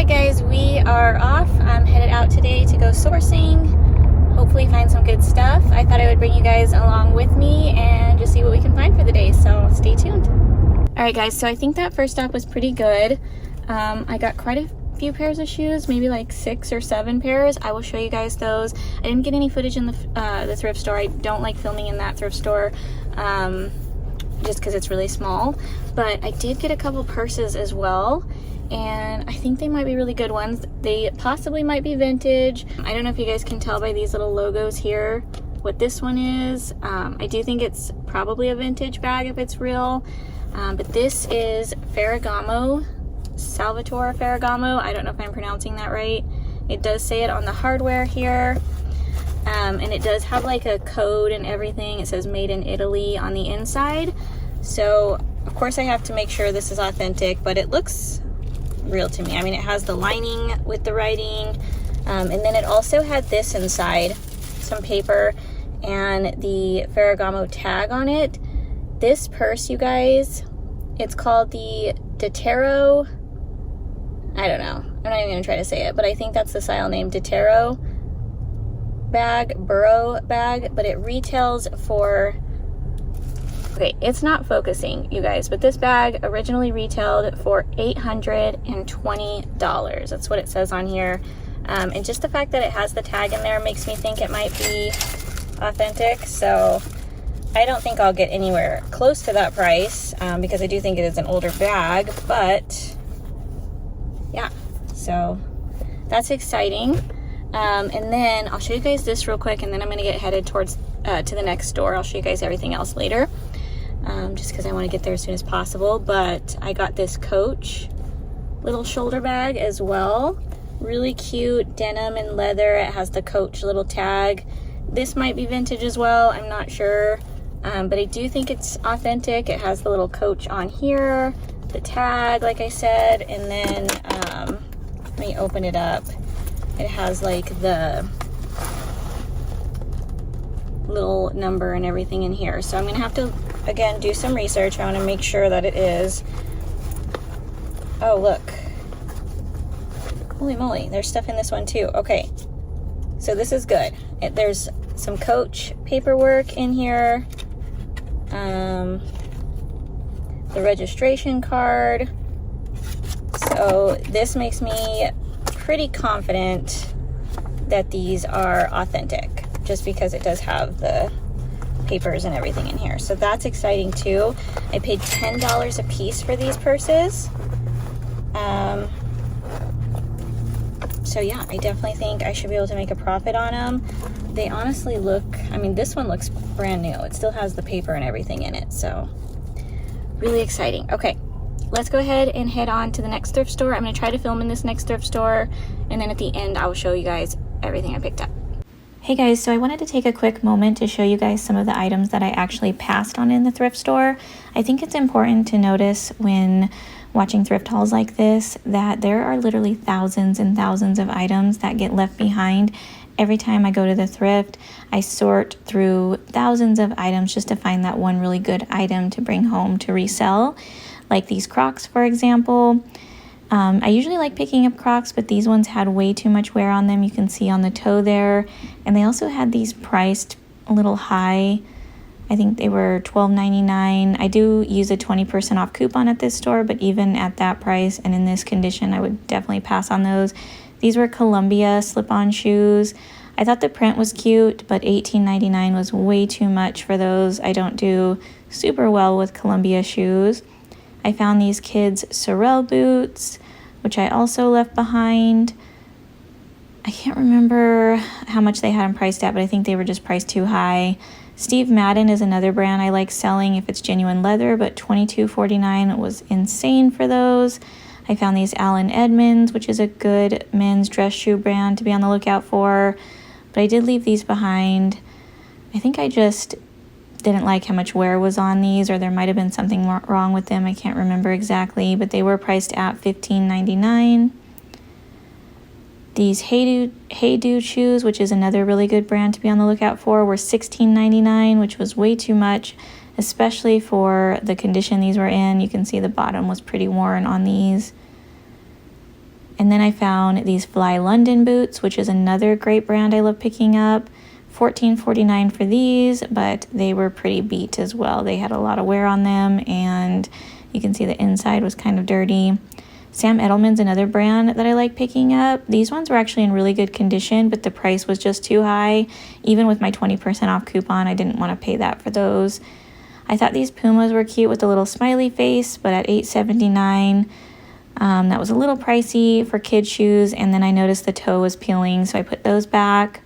Alright guys, we are off. I'm headed out today to go sourcing, hopefully find some good stuff. I thought I would bring you guys along with me and just see what we can find for the day, so stay tuned. Alright guys, so I think that first stop was pretty good. I got quite a few pairs of shoes, maybe like 6 or 7 pairs. I will show you guys those. I didn't get any footage in the thrift store. I don't like filming in that thrift store just because it's really small, but I did get a couple purses as well, and I think they might be really good ones. They possibly might be vintage. I don't know if you guys can tell by these little logos here what this one is. I do think it's probably a vintage bag if it's real, but this is Ferragamo, Salvatore Ferragamo. I don't know if I'm pronouncing that right. It does say it on the hardware here, and it does have like a code and everything. It says made in Italy on the inside, so of course I have to make sure this is authentic, but it looks real to me. I mean, it has the lining with the writing, and then it also had this inside, some paper and the Ferragamo tag on it. This purse, you guys, it's called the Detero. I don't know, I'm not even gonna try to say it, but I think that's the style name, Detero bag, burrow bag, but it retails for, okay, it's not focusing, you guys, but this bag originally retailed for $820. That's what it says on here. And just the fact that it has the tag in there makes me think it might be authentic. So I don't think I'll get anywhere close to that price because I do think it is an older bag, but yeah, so that's exciting. And then I'll show you guys this real quick, and then I'm gonna get headed towards to the next store. I'll show you guys everything else later, just because I want to get there as soon as possible. But I got this Coach little shoulder bag as well. Really cute, denim and leather. It has the Coach little tag. This might be vintage as well, I'm not sure, but I do think it's authentic. It has the little Coach on here, the tag like I said, and then let me open it up. It has like the little number and everything in here. So I'm gonna have to, again, do some research. I wanna make sure that it is. Oh, look. Holy moly, there's stuff in this one too. Okay, so this is good. There's some Coach paperwork in here. The registration card. So this makes me pretty confident that these are authentic, just because it does have the papers and everything in here. So that's exciting too. I paid $10 a piece for these purses. So yeah, I definitely think I should be able to make a profit on them. They honestly look, I mean, this one looks brand new. It still has the paper and everything in it, so really exciting. Okay, let's go ahead and head on to the next thrift store. I'm gonna try to film in this next thrift store, and then at the end I will show you guys everything I picked up. Hey guys, so I wanted to take a quick moment to show you guys some of the items that I actually passed on in the thrift store. I think it's important to notice when watching thrift hauls like this that there are literally thousands and thousands of items that get left behind. Every time I go to the thrift, I sort through thousands of items just to find that one really good item to bring home to resell. Like these Crocs, for example. I usually like picking up Crocs, but these ones had way too much wear on them. You can see on the toe there. And they also had these priced a little high. I think they were $12.99. I do use a 20% off coupon at this store, but even at that price and in this condition, I would definitely pass on those. These were Columbia slip-on shoes. I thought the print was cute, but $18.99 was way too much for those. I don't do super well with Columbia shoes. I found these kids' Sorel boots, which I also left behind. I can't remember how much they had them priced at, but I think they were just priced too high. Steve Madden is another brand I like selling if it's genuine leather, but $22.49 was insane for those. I found these Allen Edmonds, which is a good men's dress shoe brand to be on the lookout for, but I did leave these behind. I think I just didn't like how much wear was on these, or there might have been something wrong with them. I can't remember exactly, but they were priced at $15.99. These Hey Dude shoes, which is another really good brand to be on the lookout for, were $16.99, which was way too much, especially for the condition these were in. You can see the bottom was pretty worn on these. And then I found these Fly London boots, which is another great brand I love picking up. $14.49 for these, but they were pretty beat as well. They had a lot of wear on them, and you can see the inside was kind of dirty. Sam Edelman's another brand that I like picking up. These ones were actually in really good condition, but the price was just too high. Even with my 20% off coupon, I didn't want to pay that for those. I thought these Pumas were cute with the little smiley face, but at $8.79, that was a little pricey for kid shoes, and then I noticed the toe was peeling, so I put those back.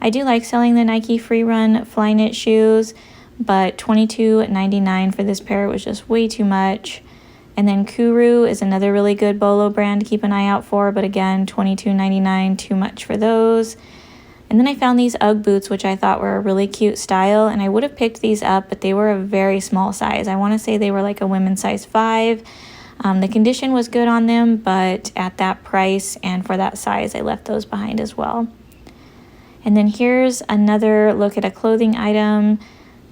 I do like selling the Nike Free Run Flyknit shoes, but $22.99 for this pair was just way too much. And then Kuru is another really good bolo brand to keep an eye out for, but again, $22.99, too much for those. And then I found these Ugg boots, which I thought were a really cute style, and I would have picked these up, but they were a very small size. I want to say they were like a women's size 5. The condition was good on them, but at that price and for that size, I left those behind as well. And then here's another look at a clothing item.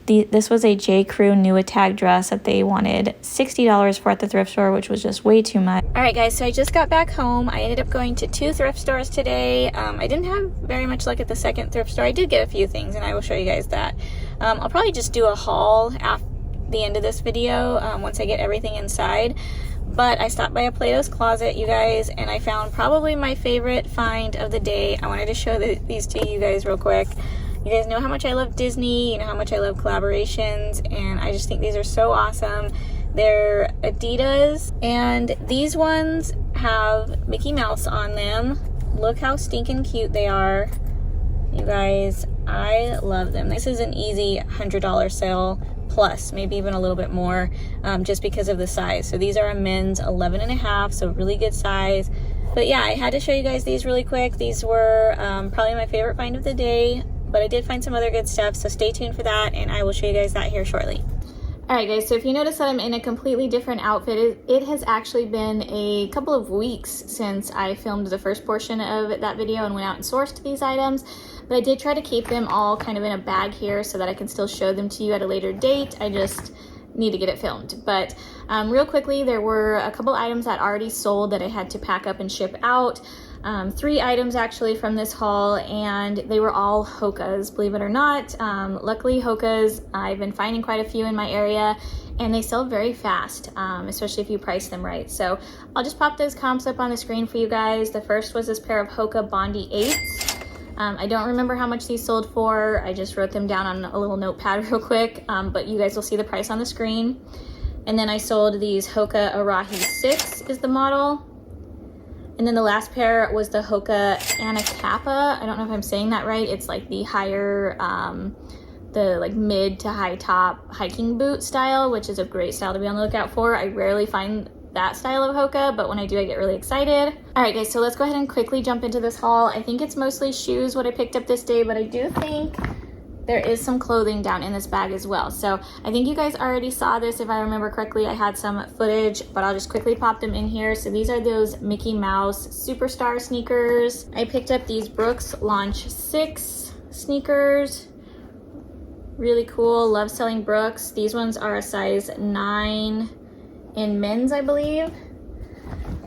This was a J. Crew new tag dress that they wanted $60 for at the thrift store, which was just way too much. All right, guys, so I just got back home. I ended up going to 2 thrift stores today. I didn't have very much luck at the second thrift store. I did get a few things, and I will show you guys that. I'll probably just do a haul after the end of this video once I get everything inside. But I stopped by a Plato's Closet, you guys, and I found probably my favorite find of the day. I wanted to show these to you guys real quick. You guys know how much I love Disney, you know how much I love collaborations, and I just think these are so awesome. They're Adidas, and these ones have Mickey Mouse on them. Look how stinking cute they are. You guys, I love them. This is an easy $100 sale. Plus, maybe even a little bit more, just because of the size. So these are a men's 11.5, so really good size. But yeah, I had to show you guys these really quick. These were probably my favorite find of the day, but I did find some other good stuff, so stay tuned for that, and I will show you guys that here shortly. Alright guys, so if you notice that I'm in a completely different outfit, it has actually been a couple of weeks since I filmed the first portion of that video and went out and sourced these items. But I did try to keep them all kind of in a bag here so that I can still show them to you at a later date. I just need to get it filmed. But real quickly, there were a couple items that already sold that I had to pack up and ship out. 3 items actually from this haul, and they were all Hokas, believe it or not. Luckily Hokas, I've been finding quite a few in my area, and they sell very fast, especially if you price them right. So I'll just pop those comps up on the screen for you guys. The first was this pair of Hoka Bondi 8s. I don't remember how much these sold for. I just wrote them down on a little notepad real quick, but you guys will see the price on the screen. And then I sold these Hoka Arahi 6 is the model. And then the last pair was the Hoka Anacapa. I don't know if I'm saying that right. It's like the higher, the like mid to high top hiking boot style, which is a great style to be on the lookout for. I rarely find that style of Hoka, but when I do, I get really excited. All right, guys, so let's go ahead and quickly jump into this haul. I think it's mostly shoes what I picked up this day, but I do think there is some clothing down in this bag as well. So I think you guys already saw this. If I remember correctly, I had some footage, but I'll just quickly pop them in here. So these are those Mickey Mouse Superstar sneakers. I picked up these Brooks Launch 6 sneakers. Really cool. Love selling Brooks. These ones are a size 9 in men's, I believe.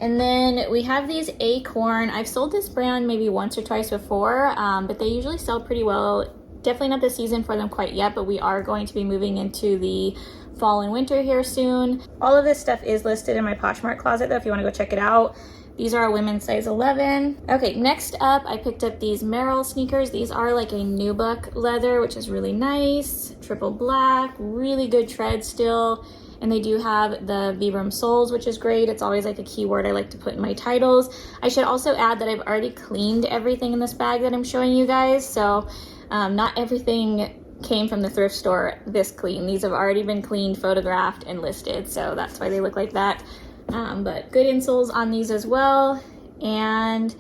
And then we have these Acorn. I've sold this brand maybe once or twice before, but they usually sell pretty well. Definitely not the season for them quite yet, but we are going to be moving into the fall and winter here soon. All of this stuff is listed in my Poshmark closet though, if you want to go check it out. These are a women's size 11. Okay, next up, I picked up these Merrell sneakers. These are like a nubuck leather, which is really nice. Triple black, really good tread still. And they do have the Vibram soles, which is great. It's always like a keyword I like to put in my titles. I should also add that I've already cleaned everything in this bag that I'm showing you guys. So not everything came from the thrift store this clean. These have already been cleaned, photographed, and listed. So that's why they look like that. But good insoles on these as well. And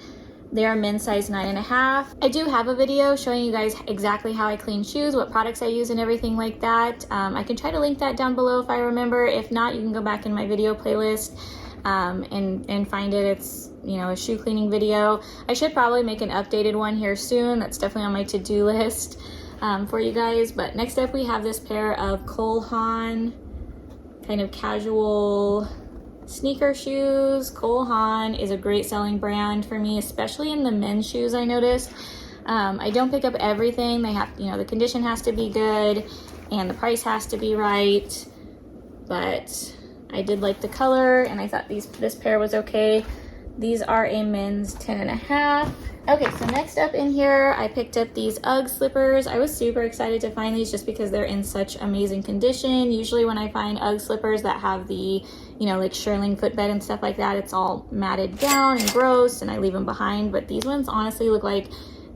they are men's size 9.5. I do have a video showing you guys exactly how I clean shoes, what products I use, and everything like that. I can try to link that down below if I remember. If not, you can go back in my video playlist and find it. It's, you know, a shoe cleaning video. I should probably make an updated one here soon. That's definitely on my to-do list for you guys. But next up, we have this pair of Cole Haan kind of casual sneaker shoes. Cole Haan is a great selling brand for me, especially in the men's shoes, I noticed. I don't pick up everything. They have, you know, the condition has to be good and the price has to be right, but I did like the color and I thought this pair was okay. These are a men's 10.5. Okay, so next up in here, I picked up these UGG slippers. I was super excited to find these just because they're in such amazing condition. Usually when I find UGG slippers that have the, you know, like shearling footbed and stuff like that, it's all matted down and gross and I leave them behind. But these ones honestly look like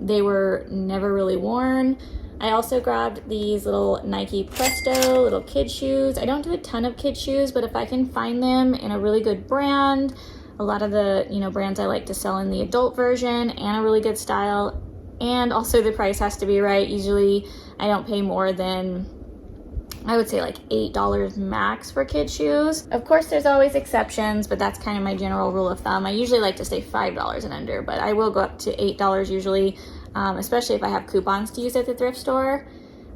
they were never really worn. I also grabbed these little Nike Presto little kid shoes. I don't do a ton of kid shoes, but if I can find them in a really good brand, a lot of the, you know, brands I like to sell in the adult version and a really good style, and also the price has to be right. Usually I don't pay more than, I would say like $8 max for kid shoes. Of course, there's always exceptions, but that's kind of my general rule of thumb. I usually like to stay $5 and under, but I will go up to $8 usually, especially if I have coupons to use at the thrift store.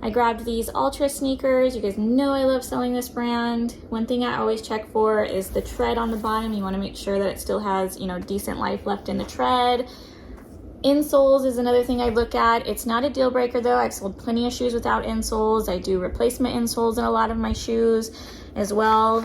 I grabbed these Ultra sneakers. You guys know I love selling this brand. One thing I always check for is the tread on the bottom. You want to make sure that it still has, you know, decent life left in the tread. Insoles is another thing I look at. It's not a deal breaker though. I've sold plenty of shoes without insoles. I do replacement insoles in a lot of my shoes as well,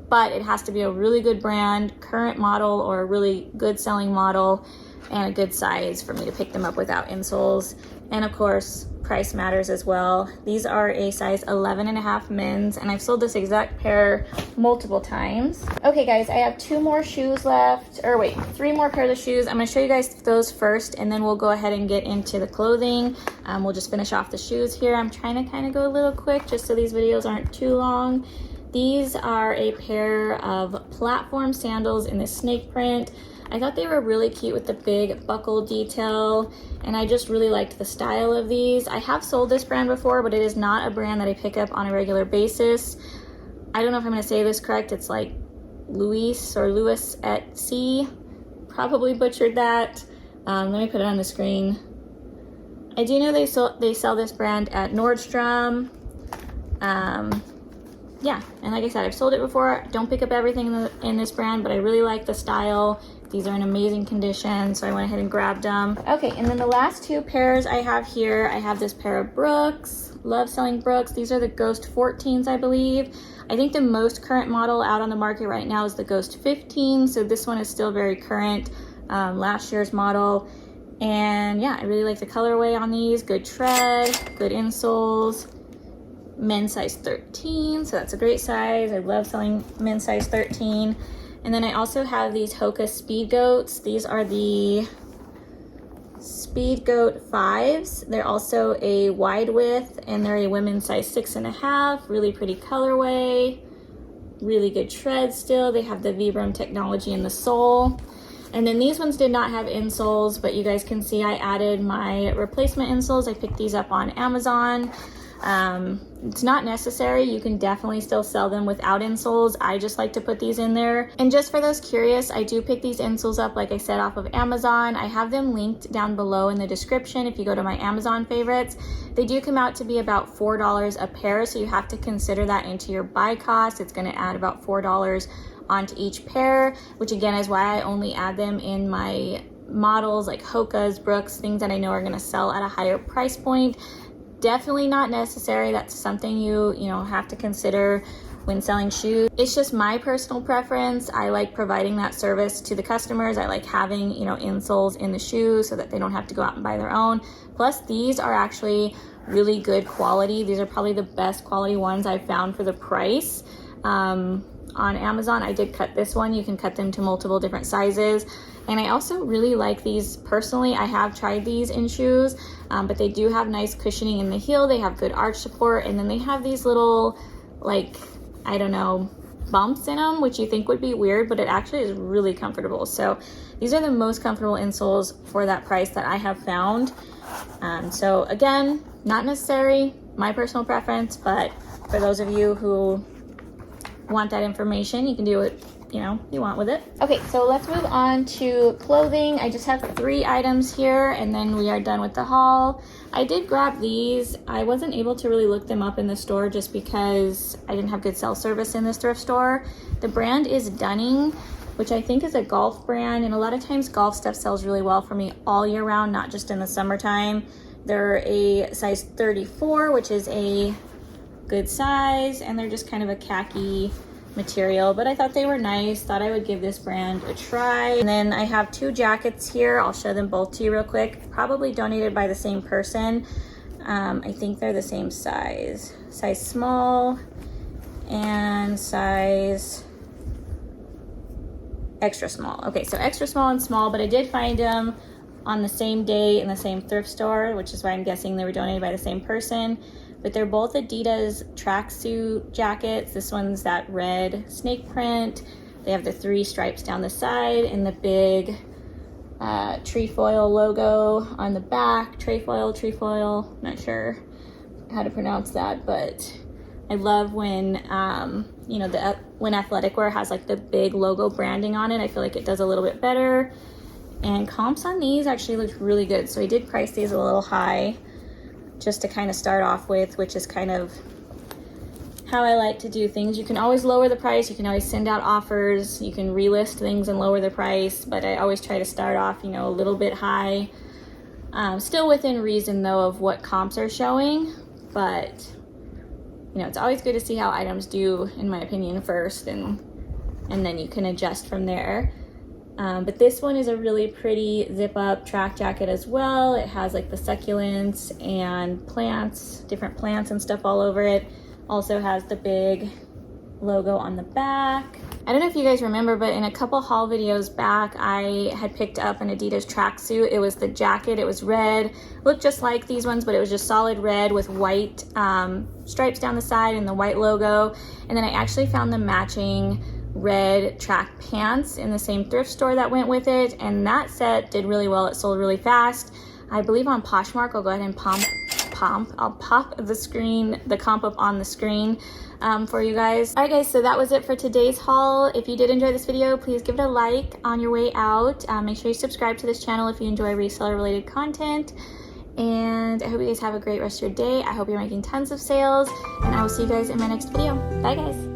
but it has to be a really good brand, current model, or a really good selling model and a good size for me to pick them up without insoles. And of course, price matters as well. These are a size 11.5 men's, and I've sold this exact pair multiple times. Okay guys, I have 2 more shoes left, or wait, 3 more pairs of shoes. I'm gonna show you guys those first, and then we'll go ahead and get into the clothing. We'll just finish off the shoes here. I'm trying to kind of go a little quick just so these videos aren't too long. These are a pair of platform sandals in the snake print. I thought they were really cute with the big buckle detail, and I just really liked the style of these. I have sold this brand before, but it is not a brand that I pick up on a regular basis. I don't know if I'm going to say this correct. It's like Louis or Louis at Sea. Probably butchered that. Let me put it on the screen. I do know they sell this brand at Nordstrom. Yeah, and like I said, I've sold it before. Don't pick up everything in this brand, but I really like the style. These are in amazing condition, so I went ahead and grabbed them. Okay, and then the last 2 pairs I have here, I have this pair of Brooks. Love selling Brooks. These are the Ghost 14s, I believe. I think the most current model out on the market right now is the Ghost 15, so this one is still very current, last year's model. And yeah, I really like the colorway on these. Good tread, good insoles. Men's size 13, so that's a great size. I love selling men's size 13. And then I also have these Hoka Speed Goats. These are the Speed Goat 5s. They're also a wide width, and they're a women's size 6.5. Really pretty colorway, really good tread still. They have the Vibram technology in the sole. And then these ones did not have insoles, but you guys can see I added my replacement insoles. I picked these up on Amazon. It's not necessary. You can definitely still sell them without insoles. I just like to put these in there. And just for those curious, I do pick these insoles up, like I said, off of Amazon. I have them linked down below in the description if you go to my Amazon favorites. They do come out to be about $4 a pair, so you have to consider that into your buy cost. It's going to add about $4 onto each pair, which again is why I only add them in my models like Hoka's, Brooks, things that I know are going to sell at a higher price point. Definitely not necessary. That's something you have to consider when selling shoes. It's just my personal preference. I like providing that service to the customers. I like having, insoles in the shoes so that they don't have to go out and buy their own. Plus, these are actually really good quality. These are probably the best quality ones I've found for the price. On Amazon, I did cut this one. You can cut them to multiple different sizes. And I also really like these personally. I have tried these in shoes, but they do have nice cushioning in the heel. They have good arch support, and then they have these little, bumps in them, which you think would be weird, but it actually is really comfortable. So these are the most comfortable insoles for that price that I have found. So again, not necessary, my personal preference, but for those of you who want that information, you can do what you want with it. Okay, so let's move on to clothing. I just have 3 items here, and then we are done with the haul. I did grab these. I wasn't able to really look them up in the store just because I didn't have good cell service in this thrift store. The brand is Dunning, which I think is a golf brand, and a lot of times golf stuff sells really well for me all year round, not just in the summertime. They're a size 34, which is a good size, and they're just kind of a khaki material, but I thought they were nice. Thought I would give this brand a try. And then I have 2 jackets here. I'll show them both to you real quick. Probably donated by the same person. I think they're the same size small and size extra small. Okay, so extra small and small, but I did find them on the same day in the same thrift store, which is why I'm guessing they were donated by the same person. But they're both Adidas tracksuit jackets. This one's that red snake print. They have the 3 stripes down the side and the big trefoil logo on the back. Trefoil, not sure how to pronounce that, but I love when, you know, when athletic wear has like the big logo branding on it. I feel like it does a little bit better. And comps on these actually looked really good. So I did price these a little high just to kind of start off with, which is kind of how I like to do things. You can always lower the price. You can always send out offers. You can relist things and lower the price. But I always try to start off, you know, a little bit high. Still within reason though of what comps are showing. But, you know, it's always good to see how items do, in my opinion, first. And then you can adjust from there. But this one is a really pretty zip up track jacket as well. It has like the succulents and plants, different plants and stuff all over it. Also has the big logo on the back. I don't know if you guys remember, but in a couple haul videos back, I had picked up an Adidas tracksuit. It was the jacket, it was red, looked just like these ones, but it was just solid red with white stripes down the side and the white logo. And then I actually found the matching red track pants in the same thrift store that went with it, and that set did really well. It sold really fast. I believe on Poshmark. I'll go ahead and I'll pop the comp up on the screen for you guys. All right guys, so that was it for today's haul. If you did enjoy this video, please give it a like on your way out. Make sure you subscribe to this channel if you enjoy reseller related content, and I hope you guys have a great rest of your day. I hope you're making tons of sales, and I will see you guys in my next video. Bye guys.